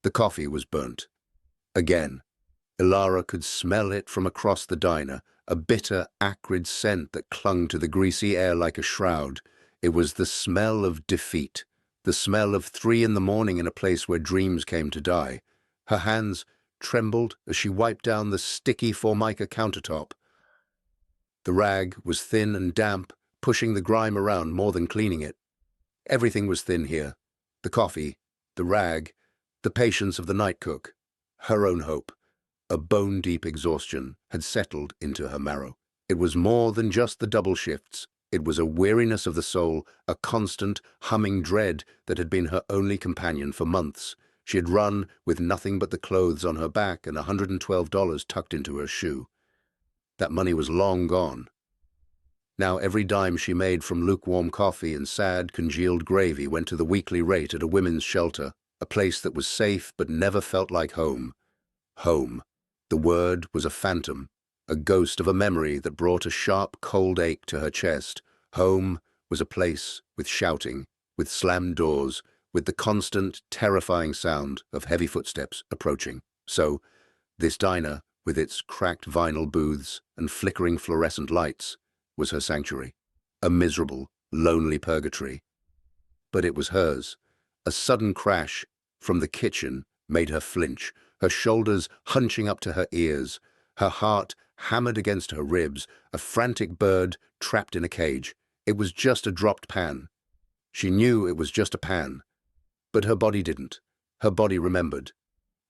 The coffee was burnt. Again. Elara could smell it from across the diner, a bitter, acrid scent that clung to the greasy air like a shroud. It was the smell of defeat, the smell of 3 in the morning in a place where dreams came to die. Her hands trembled as she wiped down the sticky Formica countertop. The rag was thin and damp, pushing the grime around more than cleaning it. Everything was thin here. The coffee, the rag, the patience of the night cook, her own hope. A bone-deep exhaustion had settled into her marrow. It was more than just the double shifts. It was a weariness of the soul, a constant, humming dread that had been her only companion for months. She had run with nothing but the clothes on her back and $112 tucked into her shoe. That money was long gone. Now every dime she made from lukewarm coffee and sad, congealed gravy went to the weekly rate at a women's shelter, a place that was safe but never felt like home. Home. The word was a phantom, a ghost of a memory that brought a sharp, cold ache to her chest. Home was a place with shouting, with slammed doors, with the constant, terrifying sound of heavy footsteps approaching. So, this diner, with its cracked vinyl booths and flickering fluorescent lights, was her sanctuary, a miserable, lonely purgatory. But it was hers. A sudden crash from the kitchen made her flinch, her shoulders hunching up to her ears, her heart hammered against her ribs, a frantic bird trapped in a cage. It was just a dropped pan. She knew it was just a pan. But her body didn't. Her body remembered.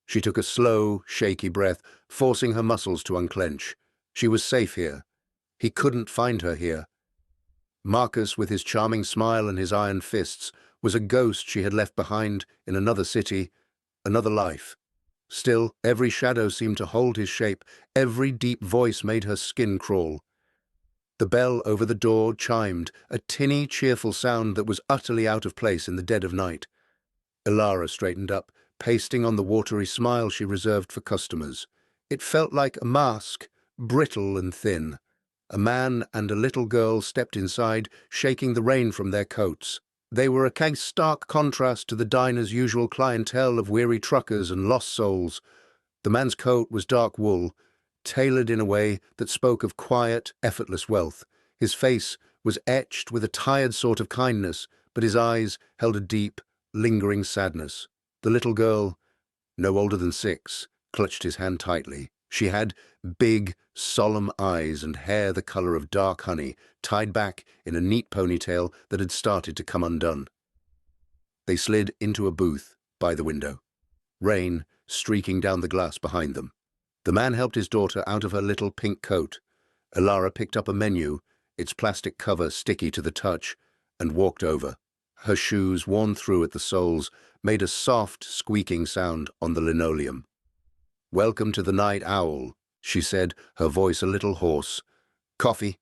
She took a slow, shaky breath, forcing her muscles to unclench. She was safe here. He couldn't find her here. Marcus, with his charming smile and his iron fists, was a ghost she had left behind in another city, another life. Still, every shadow seemed to hold his shape, every deep voice made her skin crawl. The bell over the door chimed, a tinny, cheerful sound that was utterly out of place in the dead of night. Elara straightened up, pasting on the watery smile she reserved for customers. It felt like a mask, brittle and thin. A man and a little girl stepped inside, shaking the rain from their coats. They were a stark contrast to the diner's usual clientele of weary truckers and lost souls. The man's coat was dark wool, tailored in a way that spoke of quiet, effortless wealth. His face was etched with a tired sort of kindness, but his eyes held a deep, lingering sadness. The little girl, no older than 6, clutched his hand tightly. She had big, solemn eyes and hair the color of dark honey, tied back in a neat ponytail that had started to come undone. They slid into a booth by the window, rain streaking down the glass behind them. The man helped his daughter out of her little pink coat. Elara picked up a menu, its plastic cover sticky to the touch, and walked over. Her shoes, worn through at the soles, made a soft, squeaking sound on the linoleum. "Welcome to the Night Owl," she said, her voice a little hoarse. "Coffee?"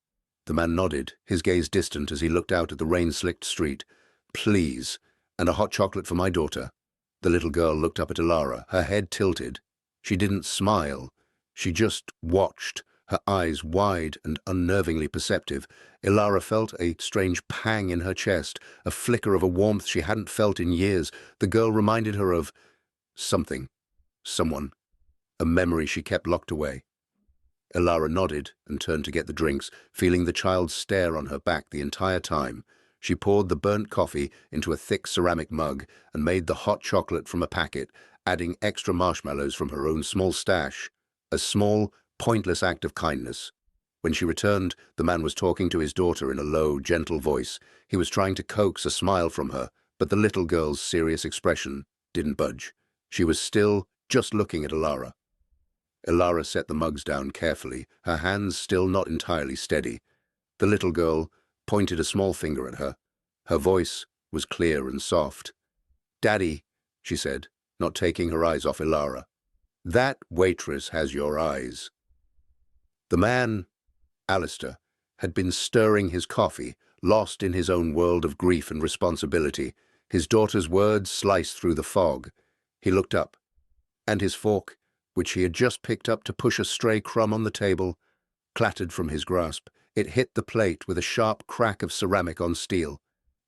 The man nodded, his gaze distant as he looked out at the rain-slicked street. "Please, and a hot chocolate for my daughter." The little girl looked up at Elara, her head tilted. She didn't smile. She just watched, her eyes wide and unnervingly perceptive. Elara felt a strange pang in her chest, a flicker of a warmth she hadn't felt in years. The girl reminded her of something, someone, a memory she kept locked away. Elara nodded and turned to get the drinks, feeling the child's stare on her back the entire time. She poured the burnt coffee into a thick ceramic mug and made the hot chocolate from a packet, adding extra marshmallows from her own small stash. A small, pointless act of kindness. When she returned, the man was talking to his daughter in a low, gentle voice. He was trying to coax a smile from her, but the little girl's serious expression didn't budge. She was still just looking at Elara. Elara set the mugs down carefully, her hands still not entirely steady. The little girl pointed a small finger at her. Her voice was clear and soft. "Daddy," she said, not taking her eyes off Elara. "That waitress has your eyes." The man, Alistair, had been stirring his coffee, lost in his own world of grief and responsibility. His daughter's words sliced through the fog. He looked up, and his fork, which he had just picked up to push a stray crumb on the table, clattered from his grasp. It hit the plate with a sharp crack of ceramic on steel.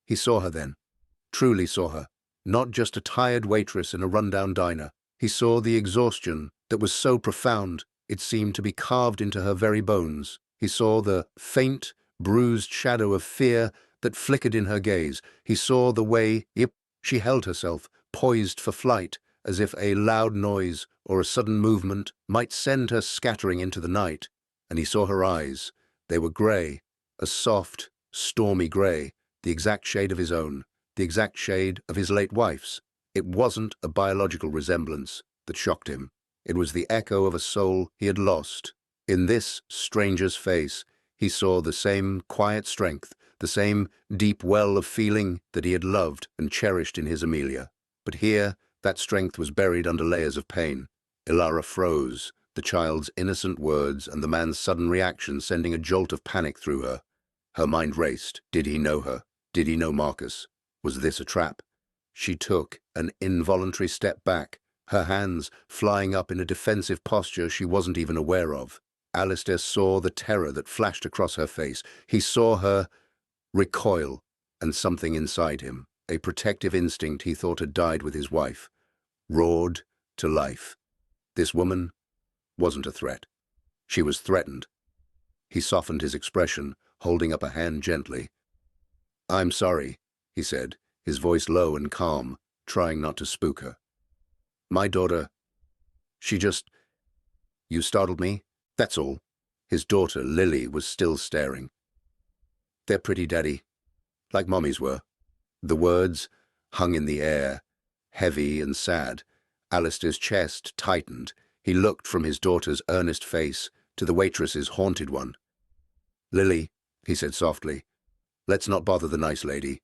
He saw her then, truly saw her, not just a tired waitress in a rundown diner. He saw the exhaustion that was so profound it seemed to be carved into her very bones. He saw the faint, bruised shadow of fear that flickered in her gaze. He saw the way she held herself, poised for flight, as if a loud noise or a sudden movement might send her scattering into the night. And he saw her eyes. They were grey, a soft, stormy grey, the exact shade of his own, the exact shade of his late wife's. It wasn't a biological resemblance that shocked him. It was the echo of a soul he had lost. In this stranger's face, he saw the same quiet strength, the same deep well of feeling that he had loved and cherished in his Amelia. But here, that strength was buried under layers of pain. Elara froze, the child's innocent words and the man's sudden reaction sending a jolt of panic through her. Her mind raced. Did he know her? Did he know Marcus? Was this a trap? She took an involuntary step back, her hands flying up in a defensive posture she wasn't even aware of. Alistair saw the terror that flashed across her face. He saw her recoil, and something inside him, a protective instinct he thought had died with his wife, roared to life. This woman wasn't a threat. She was threatened. He softened his expression, holding up a hand gently. "I'm sorry," he said, his voice low and calm, trying not to spook her. "My daughter, you startled me, that's all." His daughter, Lily, was still staring. "They're pretty, Daddy, like Mommy's were." The words hung in the air, heavy and sad. Alistair's chest tightened. He looked from his daughter's earnest face to the waitress's haunted one. "Lily," he said softly, "let's not bother the nice lady."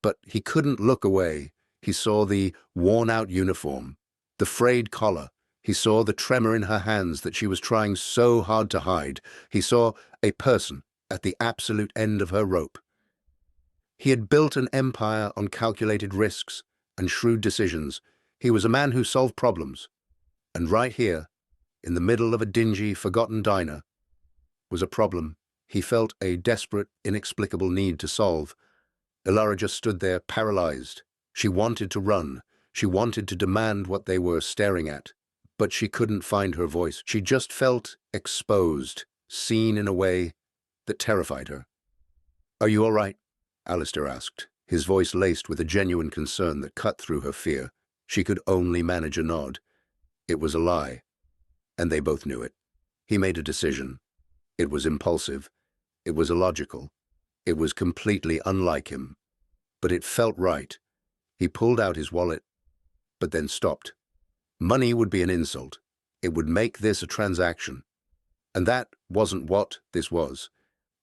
But he couldn't look away. He saw the worn-out uniform, the frayed collar. He saw the tremor in her hands that she was trying so hard to hide. He saw a person at the absolute end of her rope. He had built an empire on calculated risks and shrewd decisions. He was a man who solved problems. And right here, in the middle of a dingy, forgotten diner, was a problem he felt a desperate, inexplicable need to solve. Elara just stood there, paralyzed. She wanted to run. She wanted to demand what they were staring at. But she couldn't find her voice. She just felt exposed, seen in a way that terrified her. "Are you all right?" Alistair asked, his voice laced with a genuine concern that cut through her fear. She could only manage a nod. It was a lie, and they both knew it. He made a decision. It was impulsive. It was illogical. It was completely unlike him. But it felt right. He pulled out his wallet, but then stopped. Money would be an insult. It would make this a transaction. And that wasn't what this was.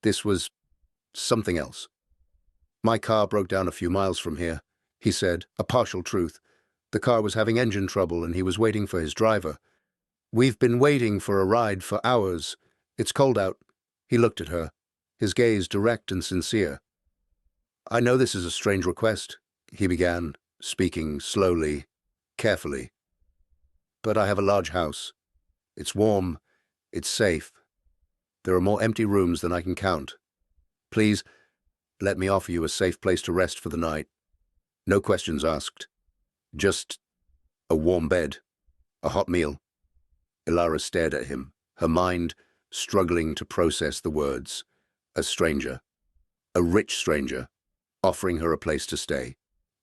This was something else. "My car broke down a few miles from here," he said, a partial truth. The car was having engine trouble and he was waiting for his driver. "We've been waiting for a ride for hours. It's cold out." He looked at her, his gaze direct and sincere. "I know this is a strange request," he began, speaking slowly, carefully. "But I have a large house. It's warm. It's safe. There are more empty rooms than I can count. Please, let me offer you a safe place to rest for the night. No questions asked. Just a warm bed, a hot meal." Elara stared at him, her mind struggling to process the words. A stranger, a rich stranger, offering her a place to stay.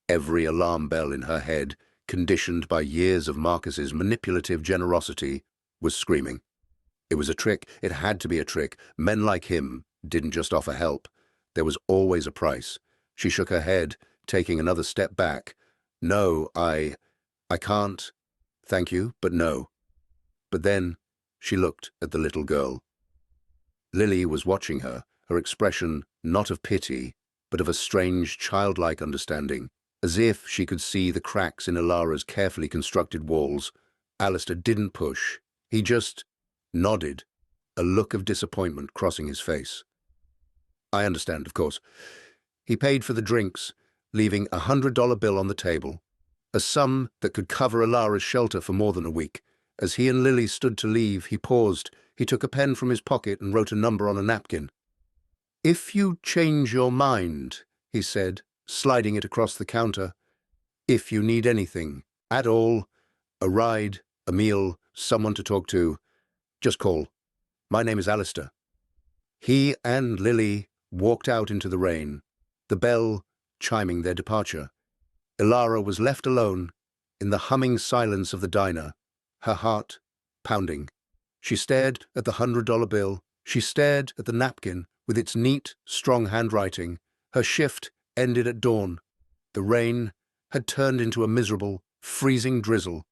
Every alarm bell in her head, conditioned by years of Marcus's manipulative generosity, was screaming. It was a trick. It had to be a trick. Men like him didn't just offer help. There was always a price. She shook her head, taking another step back. "No, I can't. Thank you, but no." But then she looked at the little girl. Lily was watching her, her expression not of pity, but of a strange, childlike understanding, as if she could see the cracks in Elara's carefully constructed walls. Alistair didn't push. He just nodded, a look of disappointment crossing his face. "I understand, of course." He paid for the drinks, leaving a $100 bill on the table, a sum that could cover Elara's shelter for more than a week. As he and Lily stood to leave, he paused. He took a pen from his pocket and wrote a number on a napkin. "If you change your mind," he said, sliding it across the counter, "if you need anything, at all, A ride, a meal, someone to talk to. Just call. My name is Alistair. He and Lily walked out into the rain, the bell chiming their departure. Elara was left alone in the humming silence of the diner, her heart pounding. She stared at the $100 bill. She stared at the napkin with its neat, strong handwriting. Her shift ended at dawn. The rain had turned into a miserable, freezing drizzle.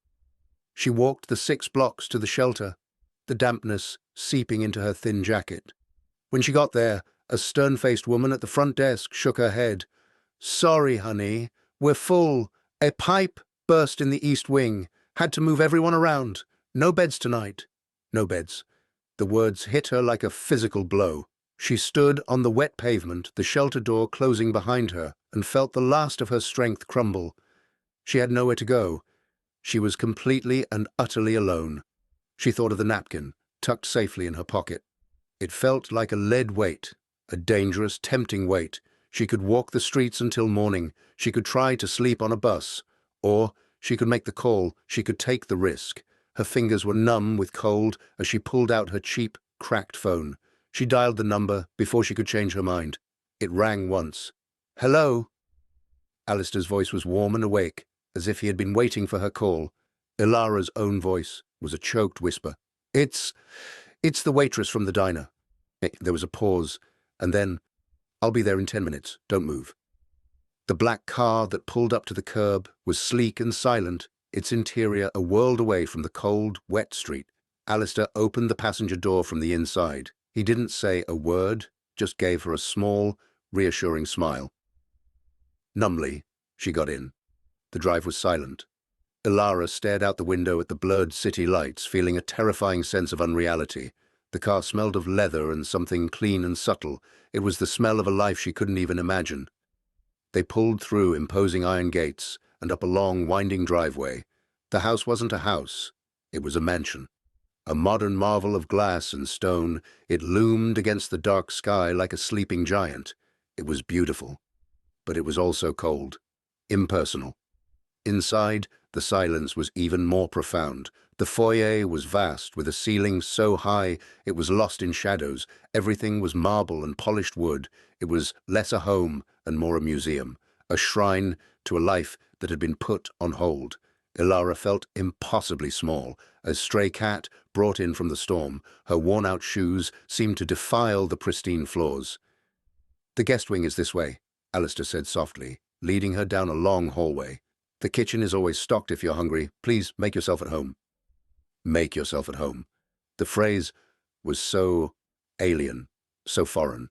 She walked the 6 blocks to the shelter, the dampness seeping into her thin jacket. When she got there, a stern-faced woman at the front desk shook her head. "Sorry, honey, we're full. A pipe burst in the east wing. Had to move everyone around. No beds tonight." No beds. The words hit her like a physical blow. She stood on the wet pavement, the shelter door closing behind her, and felt the last of her strength crumble. She had nowhere to go. She was completely and utterly alone. She thought of the napkin, tucked safely in her pocket. It felt like a lead weight, a dangerous, tempting weight. She could walk the streets until morning. She could try to sleep on a bus. Or she could make the call. She could take the risk. Her fingers were numb with cold as she pulled out her cheap, cracked phone. She dialed the number before she could change her mind. It rang once. "Hello?" Alistair's voice was warm and awake, as if he had been waiting for her call. Elara's own voice was a choked whisper. It's the waitress from the diner." There was a pause, and then, "I'll be there in 10 minutes. Don't move." The black car that pulled up to the curb was sleek and silent, its interior a world away from the cold, wet street. Alistair opened the passenger door from the inside. He didn't say a word, just gave her a small, reassuring smile. Numbly, she got in. The drive was silent. Elara stared out the window at the blurred city lights, feeling a terrifying sense of unreality. The car smelled of leather and something clean and subtle. It was the smell of a life she couldn't even imagine. They pulled through imposing iron gates and up a long, winding driveway. The house wasn't a house. It was a mansion. A modern marvel of glass and stone, it loomed against the dark sky like a sleeping giant. It was beautiful, but it was also cold, impersonal. Inside, the silence was even more profound. The foyer was vast, with a ceiling so high it was lost in shadows. Everything was marble and polished wood. It was less a home and more a museum, a shrine to a life that had been put on hold. Elara felt impossibly small, a stray cat brought in from the storm. Her worn-out shoes seemed to defile the pristine floors. "The guest wing is this way," Alistair said softly, leading her down a long hallway. "The kitchen is always stocked if you're hungry. Please make yourself at home." Make yourself at home. The phrase was so alien, so foreign.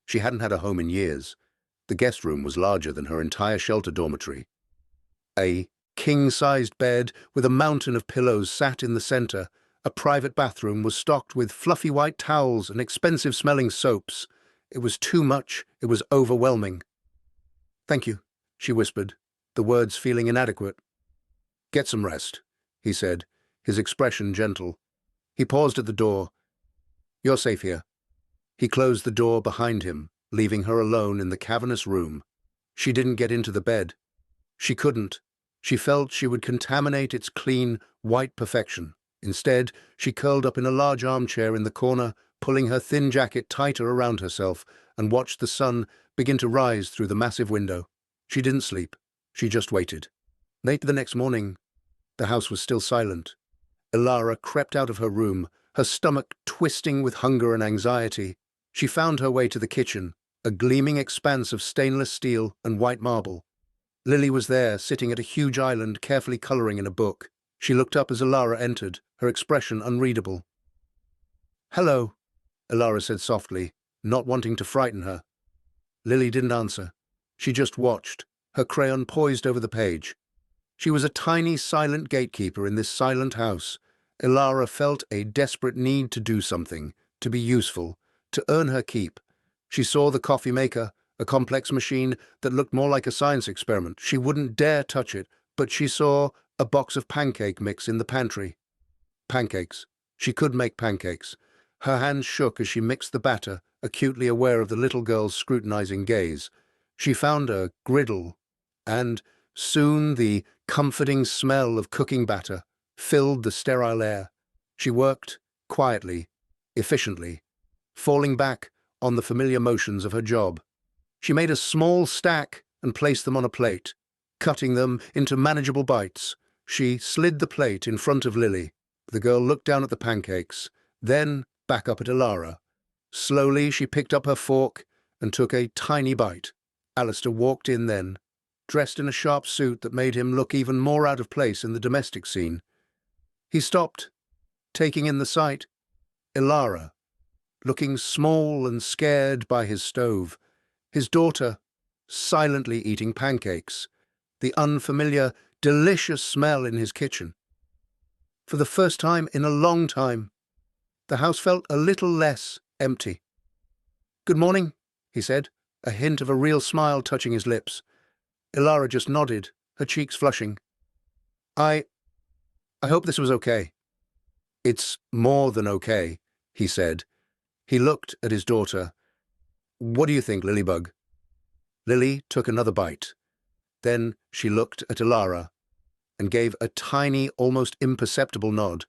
She hadn't had a home in years. The guest room was larger than her entire shelter dormitory. A king-sized bed with a mountain of pillows sat in the center. A private bathroom was stocked with fluffy white towels and expensive-smelling soaps. It was too much. It was overwhelming. "Thank you," she whispered, the words feeling inadequate. "Get some rest," he said, his expression gentle. He paused at the door. "You're safe here." He closed the door behind him, leaving her alone in the cavernous room. She didn't get into the bed. She couldn't. She felt she would contaminate its clean, white perfection. Instead, she curled up in a large armchair in the corner, pulling her thin jacket tighter around herself, and watched the sun begin to rise through the massive window. She didn't sleep. She just waited. Late the next morning, the house was still silent. Elara crept out of her room, her stomach twisting with hunger and anxiety. She found her way to the kitchen, a gleaming expanse of stainless steel and white marble. Lily was there, sitting at a huge island, carefully coloring in a book. She looked up as Elara entered, her expression unreadable. "Hello," Elara said softly, not wanting to frighten her. Lily didn't answer. She just watched, her crayon poised over the page. She was a tiny, silent gatekeeper in this silent house. Elara felt a desperate need to do something, to be useful, to earn her keep. She saw the coffee maker, a complex machine that looked more like a science experiment. She wouldn't dare touch it, but she saw a box of pancake mix in the pantry. Pancakes. She could make pancakes. Her hands shook as she mixed the batter, acutely aware of the little girl's scrutinizing gaze. She found a griddle, and soon the comforting smell of cooking batter filled the sterile air. She worked quietly, efficiently, falling back on the familiar motions of her job. She made a small stack and placed them on a plate, cutting them into manageable bites. She slid the plate in front of Lily. The girl looked down at the pancakes, then back up at Elara. Slowly she picked up her fork and took a tiny bite. Alistair walked in then, dressed in a sharp suit that made him look even more out of place in the domestic scene. He stopped, taking in the sight. Elara, looking small and scared by his stove. His daughter, silently eating pancakes. The unfamiliar, delicious smell in his kitchen. For the first time in a long time, the house felt a little less empty. "Good morning," he said, a hint of a real smile touching his lips. Elara just nodded, her cheeks flushing. I hope this was okay." "It's more than okay," he said. He looked at his daughter. "What do you think, Lilybug?" Lily took another bite. Then she looked at Elara and gave a tiny, almost imperceptible nod.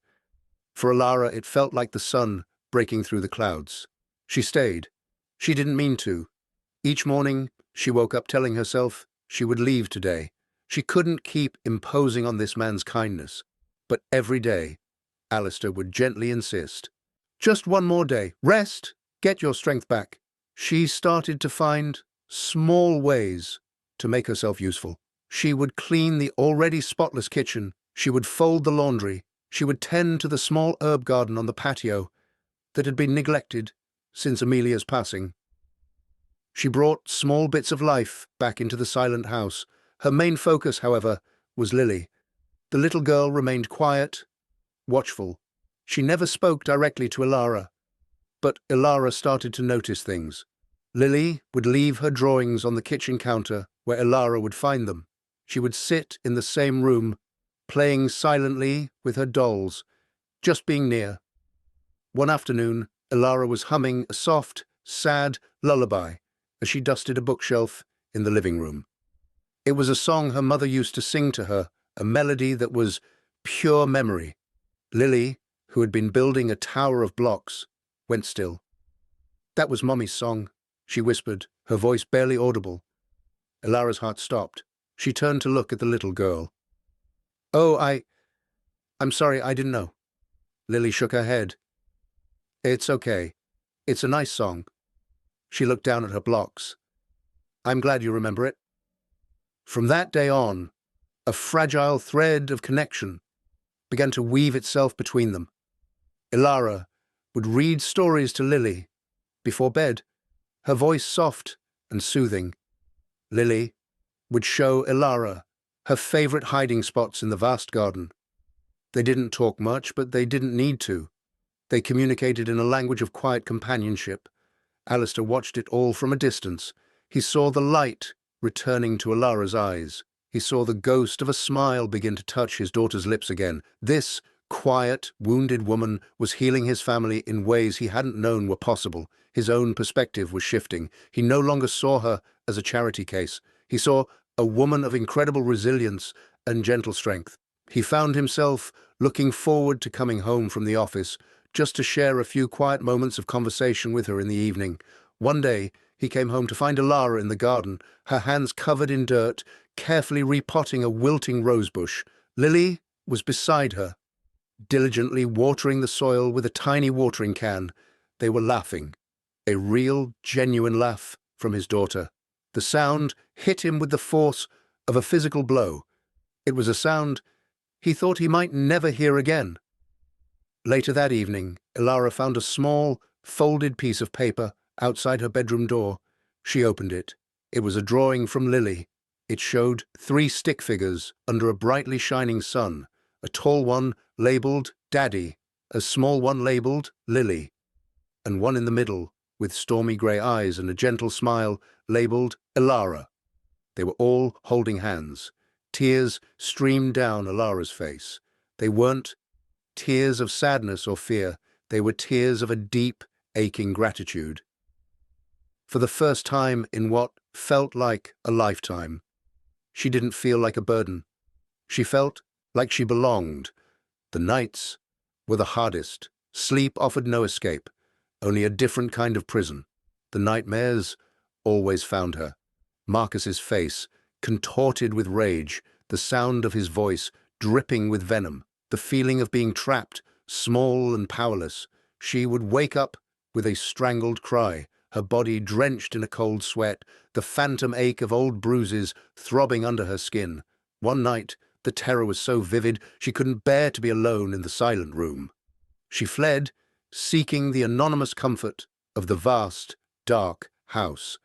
For Elara, it felt like the sun breaking through the clouds. She stayed. She didn't mean to. Each morning, she woke up telling herself she would leave today. She couldn't keep imposing on this man's kindness. But every day, Alistair would gently insist, "Just one more day. Rest. Get your strength back." She started to find small ways to make herself useful. She would clean the already spotless kitchen. She would fold the laundry. She would tend to the small herb garden on the patio that had been neglected since Amelia's passing. She brought small bits of life back into the silent house. Her main focus, however, was Lily. The little girl remained quiet, watchful. She never spoke directly to Elara, but Elara started to notice things. Lily would leave her drawings on the kitchen counter where Elara would find them. She would sit in the same room, playing silently with her dolls, just being near. One afternoon, Elara was humming a soft, sad lullaby as she dusted a bookshelf in the living room. It was a song her mother used to sing to her, a melody that was pure memory. Lily, who had been building a tower of blocks, went still. "That was Mommy's song," she whispered, her voice barely audible. Elara's heart stopped. She turned to look at the little girl. "Oh, I'm sorry, I didn't know." Lily shook her head. "It's okay. It's a nice song." She looked down at her blocks. "I'm glad you remember it." From that day on, a fragile thread of connection began to weave itself between them. Elara would read stories to Lily before bed, her voice soft and soothing. Lily would show Elara her favorite hiding spots in the vast garden. They didn't talk much, but they didn't need to. They communicated in a language of quiet companionship. Alistair watched it all from a distance. He saw the light returning to Elara's eyes. He saw the ghost of a smile begin to touch his daughter's lips again. This quiet, wounded woman was healing his family in ways he hadn't known were possible. His own perspective was shifting. He no longer saw her as a charity case. He saw a woman of incredible resilience and gentle strength. He found himself looking forward to coming home from the office, just to share a few quiet moments of conversation with her in the evening. One day, he came home to find Elara in the garden, her hands covered in dirt, carefully repotting a wilting rosebush. Lily was beside her, diligently watering the soil with a tiny watering can. They were laughing, a real, genuine laugh from his daughter. The sound hit him with the force of a physical blow. It was a sound he thought he might never hear again. Later that evening, Elara found a small, folded piece of paper outside her bedroom door. She opened it. It was a drawing from Lily. It showed 3 stick figures under a brightly shining sun, a tall one labeled Daddy, a small one labeled Lily, and one in the middle, with stormy grey eyes and a gentle smile, labeled Elara. They were all holding hands. Tears streamed down Elara's face. They weren't tears of sadness or fear. They were tears of a deep, aching gratitude. For the first time in what felt like a lifetime, she didn't feel like a burden. She felt like she belonged, The nights were the hardest. Sleep offered no escape, only a different kind of prison. The nightmares always found her. Marcus's face, contorted with rage, the sound of his voice dripping with venom, the feeling of being trapped, small and powerless. She would wake up with a strangled cry, her body drenched in a cold sweat, the phantom ache of old bruises throbbing under her skin. One night, the terror was so vivid she couldn't bear to be alone in the silent room. She fled, seeking the anonymous comfort of the vast, dark house.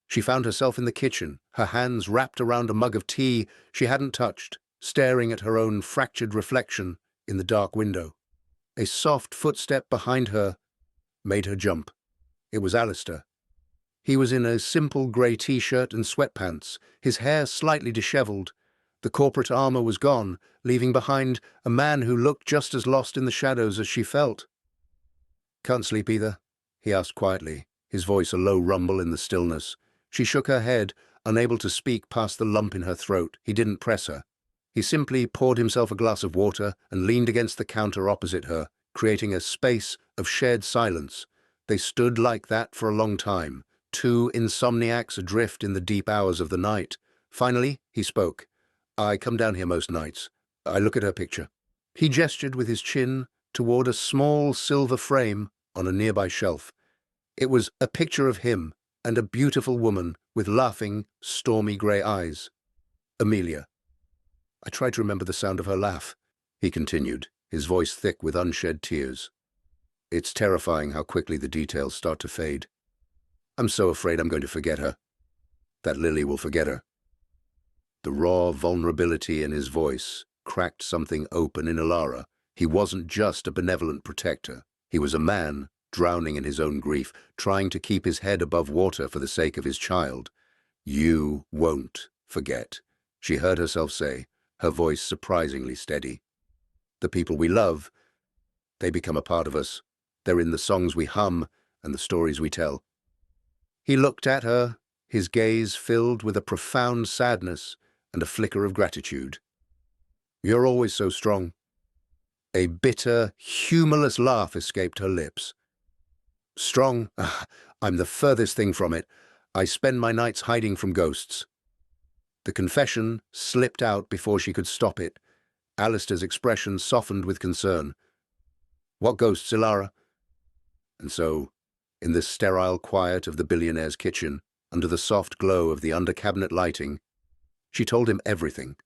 She found herself in the kitchen, her hands wrapped around a mug of tea she hadn't touched, staring at her own fractured reflection in the dark window. A soft footstep behind her made her jump. It was Alistair. He was in a simple grey t-shirt and sweatpants, his hair slightly disheveled. The corporate armor was gone, leaving behind a man who looked just as lost in the shadows as she felt. "Can't sleep either?" he asked quietly, his voice a low rumble in the stillness. She shook her head, unable to speak past the lump in her throat. He didn't press her. He simply poured himself a glass of water and leaned against the counter opposite her, creating a space of shared silence. They stood like that for a long time, two insomniacs adrift in the deep hours of the night. Finally, he spoke. "I come down here most nights. I look at her picture." He gestured with his chin toward a small silver frame on a nearby shelf. It was a picture of him and a beautiful woman with laughing, stormy grey eyes. Amelia. "I try to remember the sound of her laugh," he continued, his voice thick with unshed tears. "It's terrifying how quickly the details start to fade. I'm so afraid I'm going to forget her. That Lily will forget her." The raw vulnerability in his voice cracked something open in Elara. He wasn't just a benevolent protector. He was a man drowning in his own grief, trying to keep his head above water for the sake of his child. "You won't forget," she heard herself say, her voice surprisingly steady. "The people we love, they become a part of us. They're in the songs we hum and the stories we tell." He looked at her, his gaze filled with a profound sadness and a flicker of gratitude. "You're always so strong." A bitter, humorless laugh escaped her lips. "Strong? I'm the furthest thing from it. I spend my nights hiding from ghosts." The confession slipped out before she could stop it. Alistair's expression softened with concern. "What ghosts, Elara?" And so, in the sterile quiet of the billionaire's kitchen, under the soft glow of the under-cabinet lighting, she told him everything.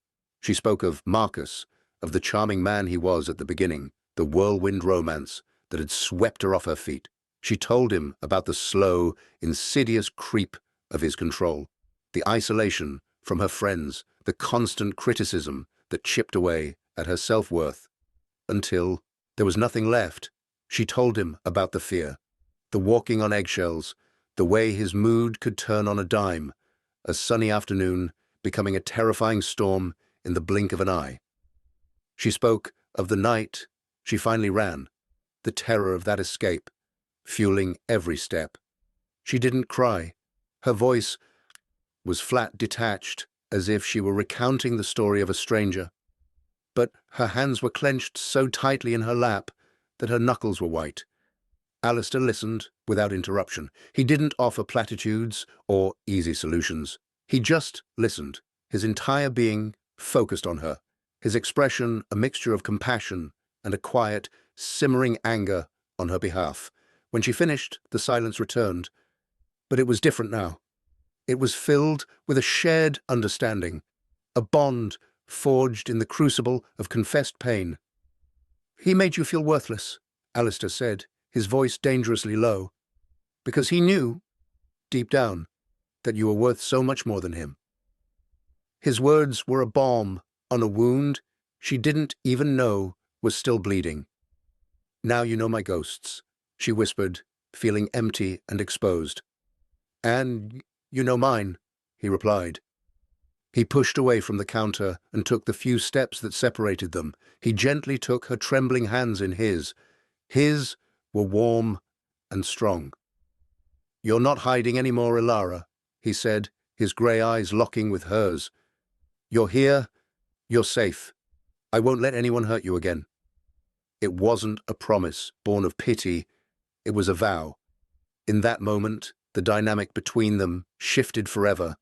She spoke of Marcus, of the charming man he was at the beginning, the whirlwind romance that had swept her off her feet. She told him about the slow, insidious creep of his control, the isolation from her friends, the constant criticism that chipped away at her self-worth. Until there was nothing left, she told him about the fear, the walking on eggshells, the way his mood could turn on a dime, a sunny afternoon becoming a terrifying storm in the blink of an eye. She spoke of the night she finally ran, the terror of that escape, fueling every step. She didn't cry. Her voice was flat, detached, as if she were recounting the story of a stranger. But her hands were clenched so tightly in her lap that her knuckles were white. Alistair listened without interruption. He didn't offer platitudes or easy solutions. He just listened, his entire being focused on her, his expression a mixture of compassion and a quiet, simmering anger on her behalf. When she finished, the silence returned. But it was different now. It was filled with a shared understanding, a bond forged in the crucible of confessed pain. "He made you feel worthless," Alistair said, his voice dangerously low, "because he knew, deep down, that you were worth so much more than him." His words were a balm on a wound she didn't even know was still bleeding. "Now you know my ghosts," she whispered, feeling empty and exposed. "And you know mine," he replied. He pushed away from the counter and took the few steps that separated them. He gently took her trembling hands in his. His were warm and strong. "You're not hiding any more, Elara," he said, his grey eyes locking with hers. "You're here. You're safe. I won't let anyone hurt you again." It wasn't a promise born of pity, it was a vow. In that moment, the dynamic between them shifted forever.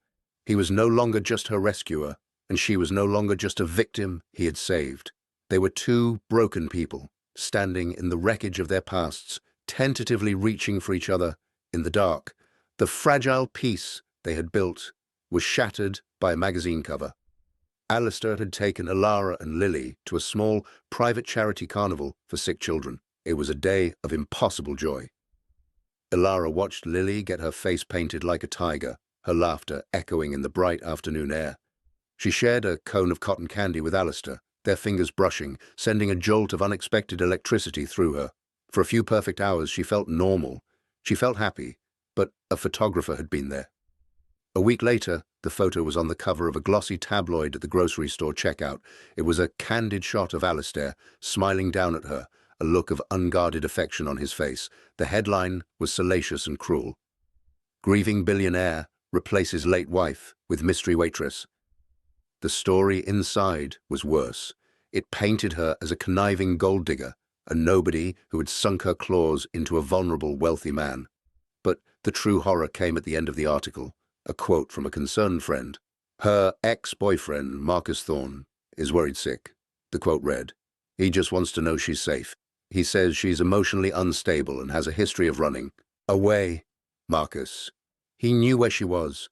He was no longer just her rescuer, and she was no longer just a victim he had saved. They were two broken people, standing in the wreckage of their pasts, tentatively reaching for each other in the dark. The fragile peace they had built was shattered by a magazine cover. Alistair had taken Elara and Lily to a small, private charity carnival for sick children. It was a day of impossible joy. Elara watched Lily get her face painted like a tiger, her laughter echoing in the bright afternoon air. She shared a cone of cotton candy with Alistair, their fingers brushing, sending a jolt of unexpected electricity through her. For a few perfect hours she felt normal. She felt happy, but a photographer had been there. A week later, the photo was on the cover of a glossy tabloid at the grocery store checkout. It was a candid shot of Alistair, smiling down at her, a look of unguarded affection on his face. The headline was salacious and cruel. Grieving billionaire replaces late wife with mystery waitress. The story inside was worse. It painted her as a conniving gold digger, a nobody who had sunk her claws into a vulnerable, wealthy man. But the true horror came at the end of the article, a quote from a concerned friend. Her ex-boyfriend, Marcus Thorne, is worried sick. The quote read, "He just wants to know she's safe. He says she's emotionally unstable and has a history of running away." Marcus. He knew where she was.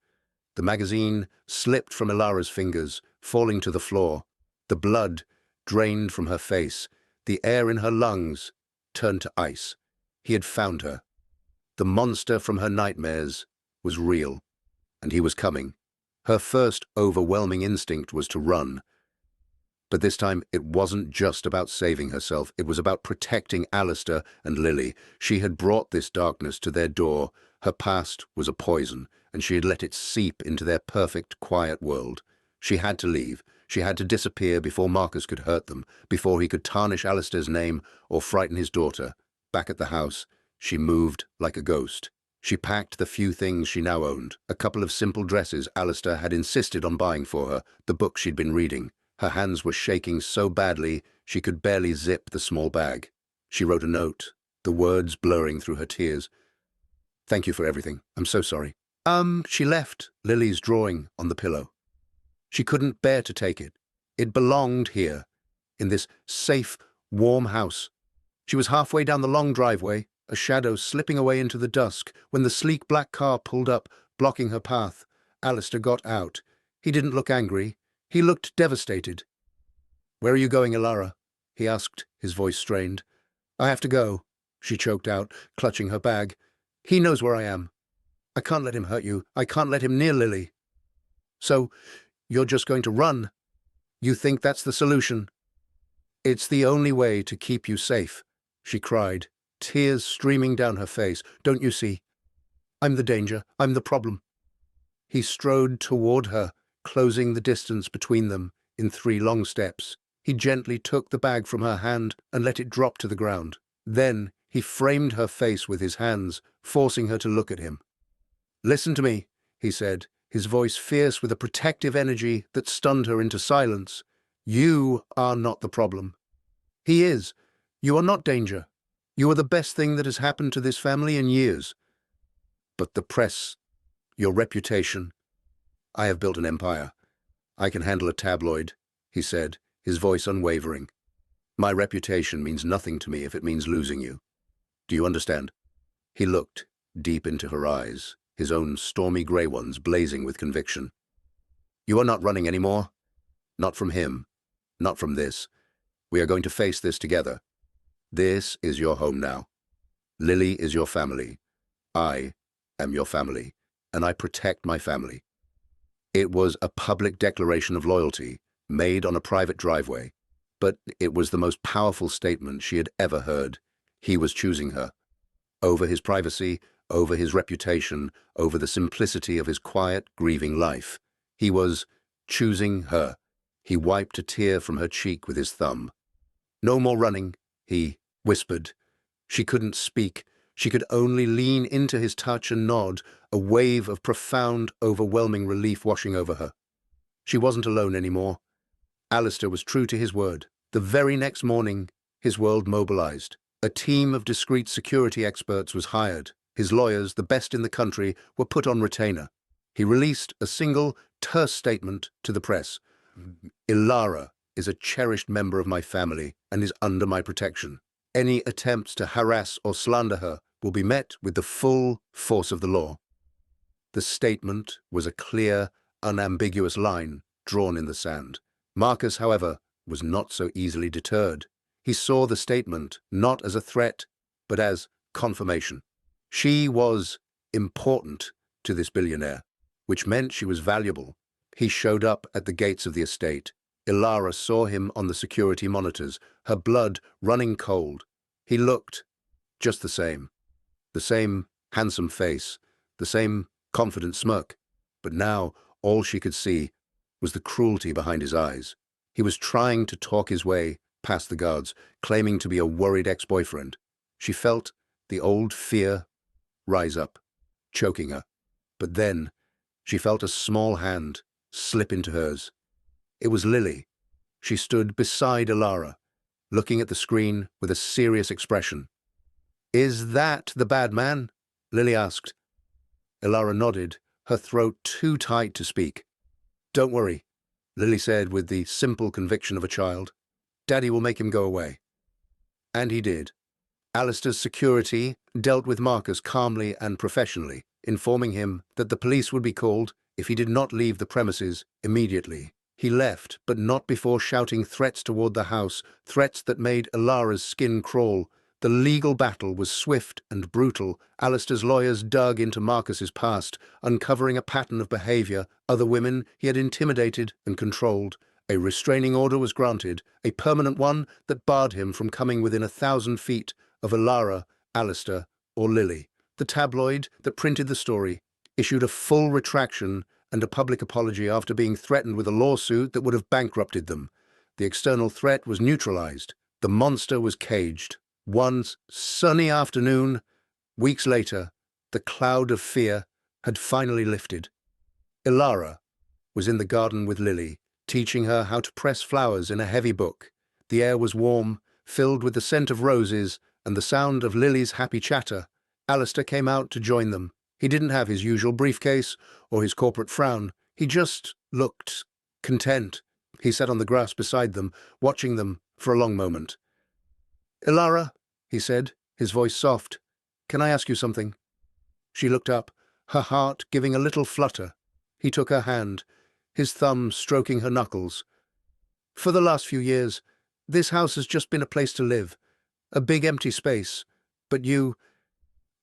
The magazine slipped from Elara's fingers, falling to the floor. The blood drained from her face. The air in her lungs turned to ice. He had found her. The monster from her nightmares was real, and he was coming. Her first overwhelming instinct was to run. But this time, it wasn't just about saving herself. It was about protecting Alistair and Lily. She had brought this darkness to their door. Her past was a poison, and she had let it seep into their perfect, quiet world. She had to leave. She had to disappear before Marcus could hurt them, before he could tarnish Alistair's name or frighten his daughter. Back at the house, she moved like a ghost. She packed the few things she now owned, a couple of simple dresses Alistair had insisted on buying for her, the book she'd been reading. Her hands were shaking so badly she could barely zip the small bag. She wrote a note, the words blurring through her tears. "Thank you for everything. I'm so sorry." She left Lily's drawing on the pillow. She couldn't bear to take it. It belonged here, in this safe, warm house. She was halfway down the long driveway, a shadow slipping away into the dusk, when the sleek black car pulled up, blocking her path. Alistair got out. He didn't look angry. He looked devastated. "Where are you going, Elara?" he asked, his voice strained. "I have to go," she choked out, clutching her bag. "He knows where I am. I can't let him hurt you. I can't let him near Lily." "So, you're just going to run? You think that's the solution?" "It's the only way to keep you safe," she cried, tears streaming down her face. "Don't you see? I'm the danger. I'm the problem." He strode toward her, closing the distance between them in 3 long steps. He gently took the bag from her hand and let it drop to the ground. Then he framed her face with his hands, forcing her to look at him. "Listen to me," he said, his voice fierce with a protective energy that stunned her into silence. "You are not the problem. He is. You are not danger. You are the best thing that has happened to this family in years. But the press, your reputation. I have built an empire. I can handle a tabloid," he said, his voice unwavering. "My reputation means nothing to me if it means losing you. Do you understand?" He looked deep into her eyes, his own stormy grey ones blazing with conviction. "You are not running anymore. Not from him. Not from this. We are going to face this together. This is your home now. Lily is your family. I am your family, and I protect my family." It was a public declaration of loyalty, made on a private driveway, but it was the most powerful statement she had ever heard. He was choosing her. Over his privacy, over his reputation, over the simplicity of his quiet, grieving life. He was choosing her. He wiped a tear from her cheek with his thumb. "No more running," he whispered. She couldn't speak. She could only lean into his touch and nod, a wave of profound, overwhelming relief washing over her. She wasn't alone anymore. Alistair was true to his word. The very next morning, His world mobilized. A team of discreet security experts was hired. His lawyers, the best in the country, were put on retainer. He released a single, terse statement to the press. Elara is a cherished member of my family and is under my protection. Any attempts to harass or slander her will be met with the full force of the law. The statement was a clear, unambiguous line drawn in the sand. Marcus, however, was not so easily deterred. He saw the statement not as a threat, but as confirmation. She was important to this billionaire, which meant she was valuable. He showed up at the gates of the estate. Elara saw him on the security monitors, her blood running cold. He looked just the same handsome face, the same confident smirk. But now all she could see was the cruelty behind his eyes. He was trying to talk his way past the guards, claiming to be a worried ex-boyfriend. She felt the old fear rise up, choking her. But then she felt a small hand slip into hers. It was Lily. She stood beside Elara, looking at the screen with a serious expression. "Is that the bad man?" Lily asked. Elara nodded, her throat too tight to speak. "Don't worry," Lily said with the simple conviction of a child. "Daddy will make him go away." And he did. Alistair's security dealt with Marcus calmly and professionally, informing him that the police would be called if he did not leave the premises immediately. He left, but not before shouting threats toward the house, threats that made Elara's skin crawl. The legal battle was swift and brutal. Alistair's lawyers dug into Marcus's past, uncovering a pattern of behavior, other women he had intimidated and controlled. A restraining order was granted, a permanent one that barred him from coming within 1,000 feet of Elara, Alistair, or Lily. The tabloid that printed the story issued a full retraction and a public apology after being threatened with a lawsuit that would have bankrupted them. The external threat was neutralized. The monster was caged. One sunny afternoon, weeks later, the cloud of fear had finally lifted. Elara was in the garden with Lily, teaching her how to press flowers in a heavy book. The air was warm, filled with the scent of roses and the sound of Lily's happy chatter. Alistair came out to join them. He didn't have his usual briefcase or his corporate frown. He just looked content. He sat on the grass beside them, watching them for a long moment. "Elara," he said, his voice soft, "can I ask you something?" She looked up, her heart giving a little flutter. He took her hand, his thumb stroking her knuckles. "For the last few years, this house has just been a place to live, a big empty space. But you've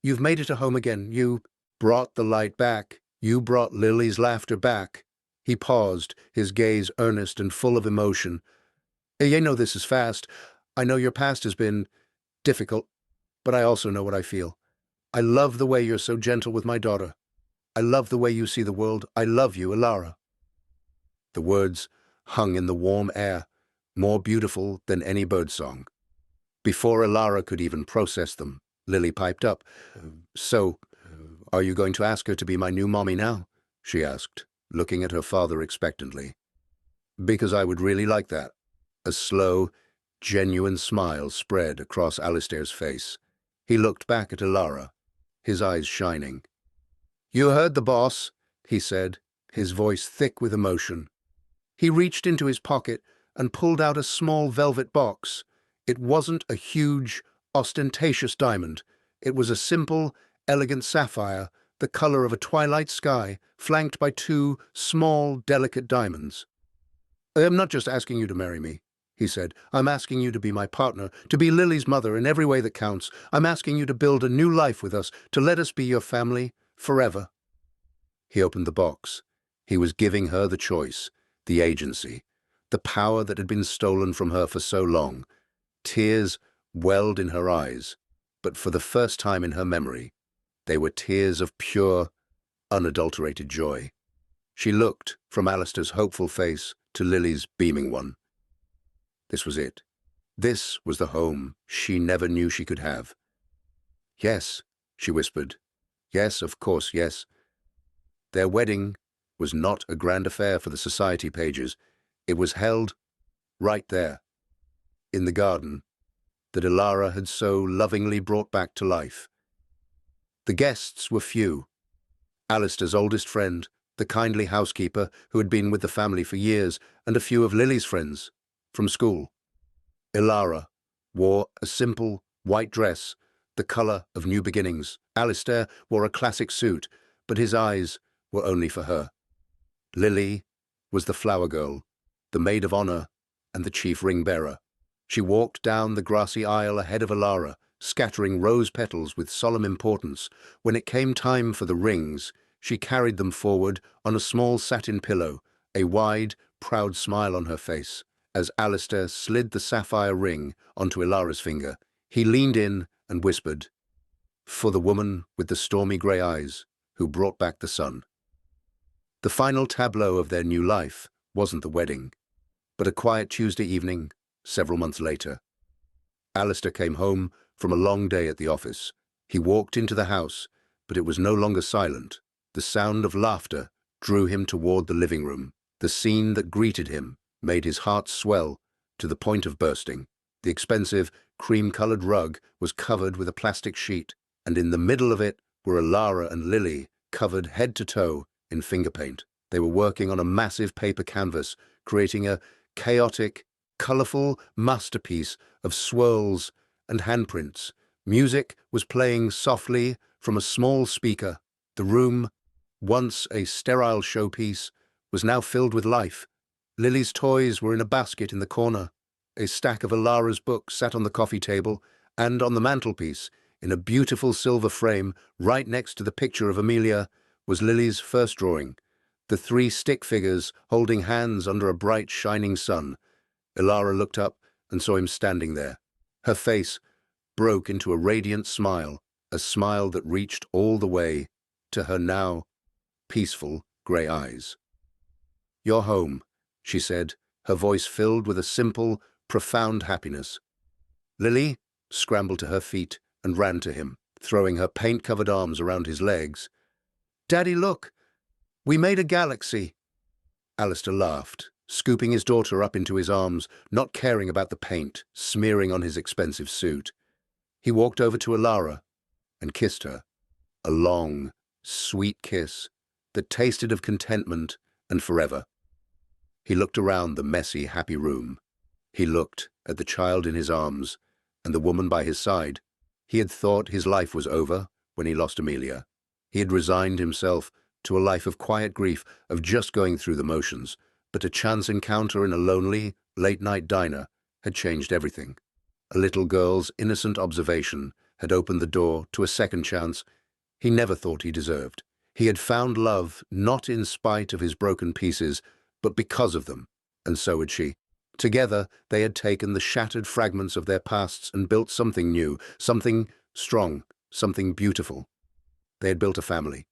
made it a home again. You brought the light back. You brought Lily's laughter back." He paused, his gaze earnest and full of emotion. "I know this is fast. I know your past has been difficult, but I also know what I feel. I love the way you're so gentle with my daughter. I love the way you see the world. I love you, Elara." The words hung in the warm air, more beautiful than any birdsong. Before Elara could even process them, Lily piped up. "So, are you going to ask her to be my new mommy now?" she asked, looking at her father expectantly. "Because I would really like that." A slow, genuine smile spread across Alistair's face. He looked back at Elara, his eyes shining. "You heard the boss," he said, his voice thick with emotion. He reached into his pocket and pulled out a small velvet box. It wasn't a huge, ostentatious diamond. It was a simple, elegant sapphire, the color of a twilight sky, flanked by two small, delicate diamonds. "I am not just asking you to marry me," he said. "I'm asking you to be my partner, to be Lily's mother in every way that counts. I'm asking you to build a new life with us, to let us be your family forever." He opened the box. He was giving her the choice, the agency, the power that had been stolen from her for so long. Tears welled in her eyes, but for the first time in her memory, they were tears of pure, unadulterated joy. She looked from Alistair's hopeful face to Lily's beaming one. This was it. This was the home she never knew she could have. "Yes," she whispered. "Yes, of course, yes." Their wedding was not a grand affair for the society pages. It was held right there, in the garden, that Elara had so lovingly brought back to life. The guests were few. Alistair's oldest friend, the kindly housekeeper who had been with the family for years, and a few of Lily's friends from school. Elara wore a simple white dress, the colour of new beginnings. Alistair wore a classic suit, but his eyes were only for her. Lily was the flower girl, the maid of honour, and the chief ring-bearer. She walked down the grassy aisle ahead of Elara, scattering rose petals with solemn importance. When it came time for the rings, she carried them forward on a small satin pillow, a wide, proud smile on her face. As Alistair slid the sapphire ring onto Elara's finger, he leaned in and whispered, "For the woman with the stormy grey eyes who brought back the sun." The final tableau of their new life wasn't the wedding, but a quiet Tuesday evening, several months later. Alistair came home from a long day at the office. He walked into the house, but it was no longer silent. The sound of laughter drew him toward the living room. The scene that greeted him made his heart swell to the point of bursting. The expensive, cream-colored rug was covered with a plastic sheet, and in the middle of it were Elara and Lily, covered head to toe in finger paint. They were working on a massive paper canvas, creating a chaotic, colorful masterpiece of swirls and handprints. Music was playing softly from a small speaker. The room, once a sterile showpiece, was now filled with life. Lily's toys were in a basket in the corner. A stack of Elara's books sat on the coffee table, and on the mantelpiece, in a beautiful silver frame, right next to the picture of Amelia, was Lily's first drawing, the three stick figures holding hands under a bright, shining sun. Elara looked up and saw him standing there. Her face broke into a radiant smile, a smile that reached all the way to her now peaceful grey eyes. "You're home," she said, her voice filled with a simple, profound happiness. Lily scrambled to her feet and ran to him, throwing her paint-covered arms around his legs. "Daddy, look! We made a galaxy!" Alistair laughed, scooping his daughter up into his arms, not caring about the paint smearing on his expensive suit. He walked over to Elara and kissed her, a long, sweet kiss that tasted of contentment and forever. He looked around the messy, happy room. He looked at the child in his arms and the woman by his side. He had thought his life was over when he lost Amelia. He had resigned himself to a life of quiet grief, of just going through the motions, but a chance encounter in a lonely, late-night diner had changed everything. A little girl's innocent observation had opened the door to a second chance he never thought he deserved. He had found love not in spite of his broken pieces, but because of them, and so had she. Together, they had taken the shattered fragments of their pasts and built something new, something strong, something beautiful. They had built a family.